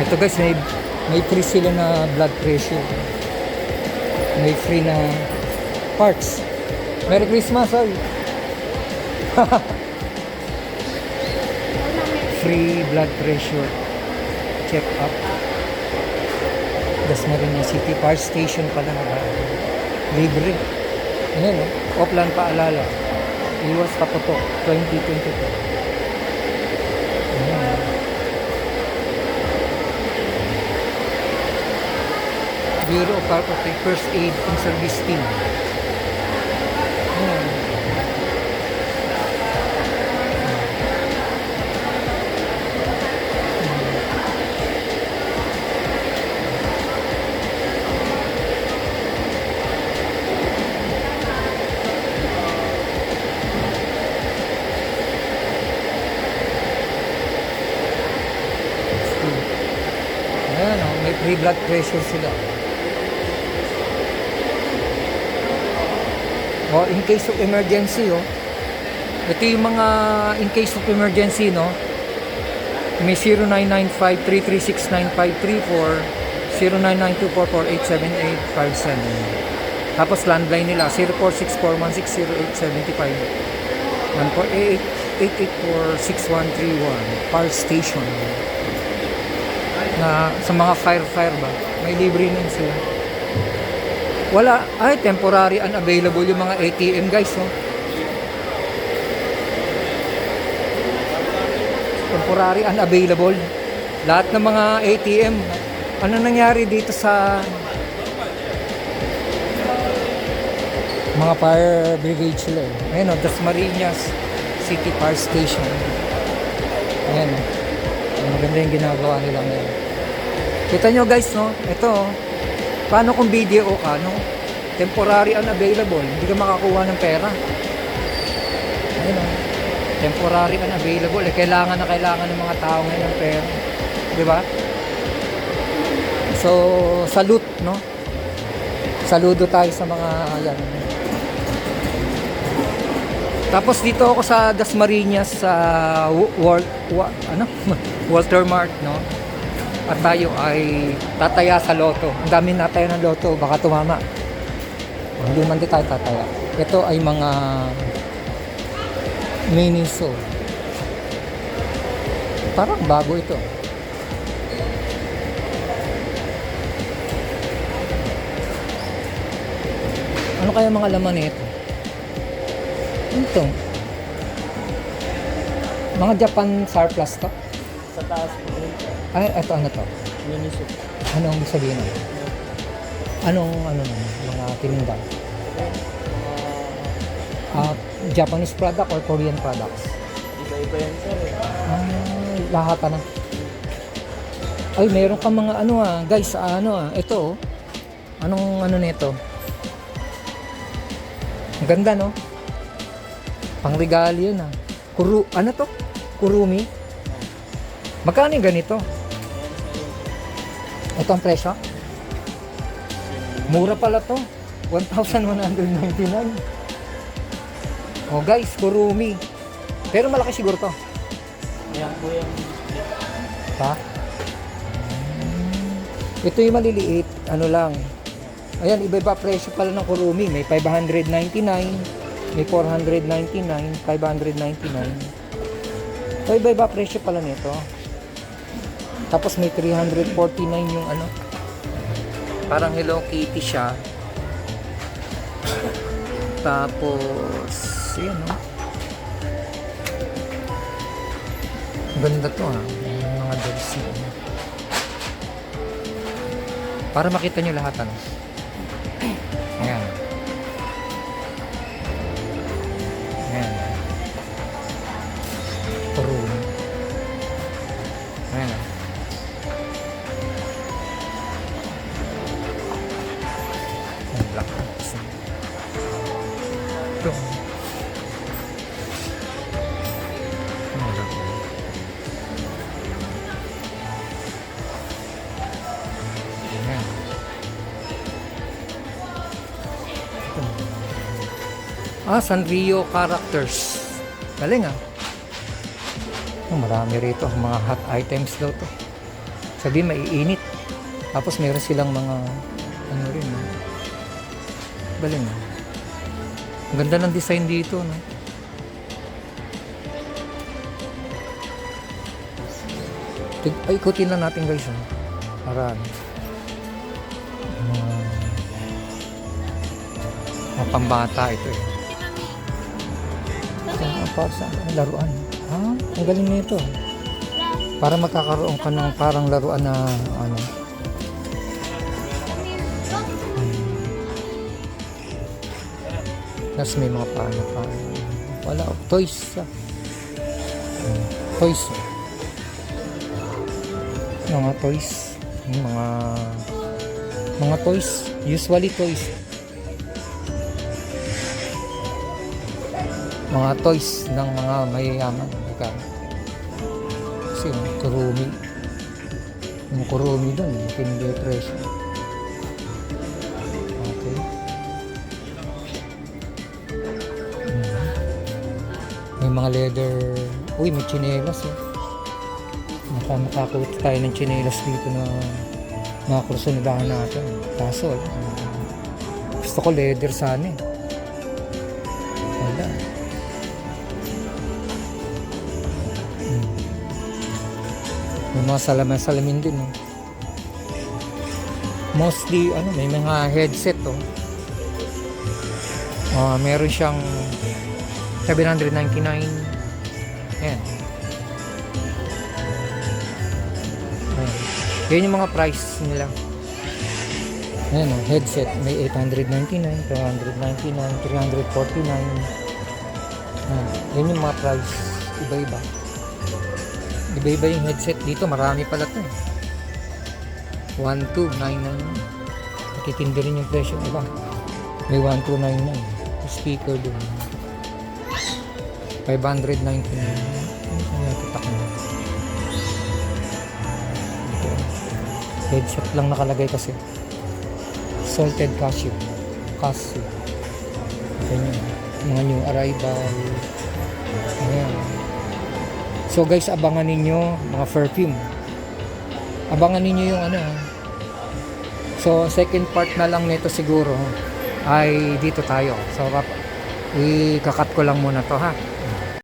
Ito guys, may free sila na blood pressure. May free na parts. Merry Christmas, ay. Free blood pressure check up. Dasmariñas City Fire Station pala na ba? Libre. Ayan o. Oplan paalala. Iwas Kaputok 2022. Ayan. Bureau of Fire Protection First Aid and Service Team. Ayan. Ayan o, may free blood pressure sila. O, in case of emergency, oh. Ito yung mga in case of emergency, no? May 0995-336-9534, 0992448785 Tapos landline nila, 0464160875, 148846131, Fire Station. Na sa mga fire ba, may libre na sila. Wala, ay temporary unavailable yung mga ATM guys, oh. Temporary unavailable. Lahat ng mga ATM. Ano nangyari dito sa mga fire brigade sila, eh. Ayun, oh, Dasmariñas City Fire Station. Ayan, oh. Maganda yung ginagawa nila ngayon. Kita nyo guys, no? Ito, oh. Paano kung video ka, no? Temporary unavailable, hindi ka makakuha ng pera. Ayun, no? Temporary unavailable, eh, kailangan ng mga tao ngayon ng pera. Di ba? So, salute, no? Saludo tayo sa mga, yan. Tapos dito ako sa Dasmariñas, sa Walter Mart, no? At tayo ay tataya sa loto. Ang dami nataya ng loto, baka tumama. Hindi man din tayo tataya. Ito ay mga Miniso. Parang bago ito. Ano kaya mga laman nito? Ito. Mga Japan surplus to? Sa taas po. Ay, ito ano to? Miniso. Anong sabihin nun? Anong mga tininda? Japanese product or Korean products? Iba-iba yan sir. Lahat na. Ay, meron ka mga guys, ito, anong nito? Ang ganda, no? Pangregalo yun, ano to? Kurumi? Magkano yung ganito? Ito ang presyo? Mura pala to. 1,199. Oh guys, Kurumi. Pero malaki siguro to. Ayan po yung Ha? Ito yung maliliit, ano lang. Ayan, iba-iba presyo pala ng Kurumi. May 599, may 499, 599. So, iba-iba presyo pala nito. Tapos may 349 yung parang Hello Kitty siya. Tapos, yan, no? Ganda to, yung mga dolls na. Para makita nyo lahat, Ayan. Ayan. Room. Ayan. Ayan, black box. Ito. Sanrio characters. Galing, marami rito. Mga hot items daw to. Sabi maiinit. Tapos meron silang mga ano rin. No? Galing. No? Ang ganda ng design dito. No? Ay, ikutin lang natin guys. No? Para mga pambata ito eh. Para sa laruan. Ah, ang galing nito. Para magkakaroon ka ng parang laruan na ano. Tapos may mga paano. Wala, toys. Toys. Mga toys. Mga toys. Usually toys. Mga toys ng mga mayayaman. Kasi yung kurumi. Yung kurumi doon. Hindi presyo. Okay. May mga leather. Uy, may tsinelas eh. Makakulit tayo ng tsinelas dito na mga kursunadahan natin. Kaso, gusto ko leather sana eh. Wala. May mga salamin din. Mostly, may mga headset. Meron siyang 799. Ayan. Yan yung mga price nila. Ayan headset. May 899, 299, 349. Yan yung mga price. Iba-iba. Iba-iba yung headset dito. Marami pala ito. 1299. Nakitindi rin yung presyo. Diba? May 1299. Speaker dun. 599. Headset lang nakalagay kasi. Salted cashew. Ganyan. Mga new arrival. Ayan. So guys, abangan ninyo mga perfume. Abangan ninyo yung So second part na lang nito siguro ay dito tayo. So ikakat ko lang muna to ha.